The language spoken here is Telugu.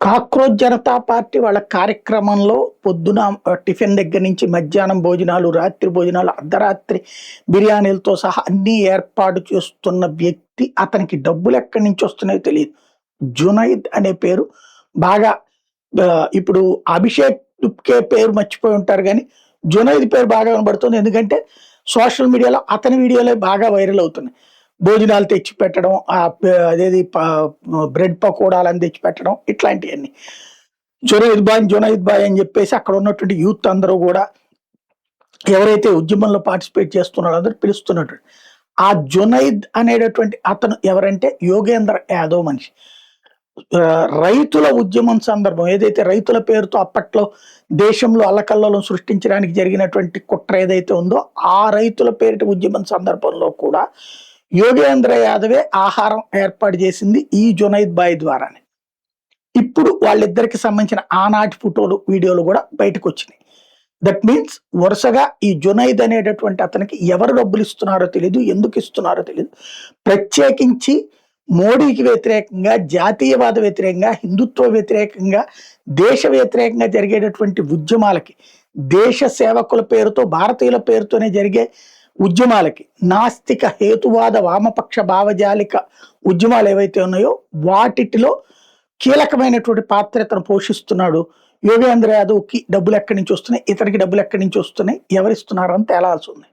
కాక్రోచ్ జనతా పార్టీ వాళ్ళ కార్యక్రమంలో పొద్దున టిఫిన్ దగ్గర నుంచి మధ్యాహ్నం భోజనాలు, రాత్రి భోజనాలు, అర్ధరాత్రి బిర్యానీలతో సహా అన్నీ ఏర్పాటు చేస్తున్న వ్యక్తి. అతనికి డబ్బులు ఎక్కడి నుంచి వస్తున్నాయో తెలియదు. జునైద్ అనే పేరు బాగా ఇప్పుడు అభిషేక్ టుప్కే పేరు మర్చిపోయి ఉంటారు గానీ, జునైద్ పేరు బాగా వినబడుతుంది. ఎందుకంటే సోషల్ మీడియాలో అతని వీడియోలే బాగా వైరల్ అవుతున్నాయి. భోజనాలు తెచ్చిపెట్టడం, అదేది బ్రెడ్ పకోడాలని తెచ్చిపెట్టడం, ఇట్లాంటియన్నీ. జునైద్ బాయ్ అని చెప్పేసి అక్కడ ఉన్నటువంటి యూత్ అందరూ కూడా ఎవరైతే ఉద్యమంలో పార్టిసిపేట్ చేస్తున్నారో అందరూ పిలుస్తున్నట్టు. ఆ జునైద్ అనేటటువంటి అతను ఎవరంటే యోగేంద్ర యాదవ్ మనిషి. రైతుల ఉద్యమం సందర్భం ఏదైతే రైతుల పేరుతో అప్పట్లో దేశంలో అల్లకల్లోలం సృష్టించడానికి జరిగినటువంటి కుట్ర ఏదైతే ఉందో, ఆ రైతుల పేరిట ఉద్యమం సందర్భంలో కూడా యోగేంద్ర యాదవే ఆహారం ఏర్పాటు చేసింది ఈ జునైద్ బాయ్ ద్వారానే. ఇప్పుడు వాళ్ళిద్దరికి సంబంధించిన ఆనాటి ఫోటోలు, వీడియోలు కూడా బయటకు వచ్చినాయి. దట్ మీన్స్ వరుసగా ఈ జునైద్ అనేటటువంటి అతనికి ఎవరు డబ్బులు ఇస్తున్నారో తెలియదు, ఎందుకు ఇస్తున్నారో తెలియదు. ప్రత్యేకించి మోడీకి వ్యతిరేకంగా, జాతీయవాద వ్యతిరేకంగా, హిందుత్వ వ్యతిరేకంగా, దేశ వ్యతిరేకంగా జరిగేటటువంటి ఉద్యమాలకి, దేశ సేవకుల పేరుతో, భారతీయుల పేరుతోనే జరిగే ఉద్యమాలకి, నాస్తిక హేతువాద వామపక్ష భావజాలిక ఉద్యమాలు ఏవైతే ఉన్నాయో వాటిలో కీలకమైనటువంటి పాత్ర ఇతను పోషిస్తున్నాడు. యోగేంద్ర యాదవ్కి డబ్బులు ఎక్కడి నుంచి వస్తున్నాయి, ఇతనికి డబ్బులు ఎక్కడి నుంచి వస్తున్నాయి, ఎవరిస్తున్నారని తేలాల్సి ఉంది.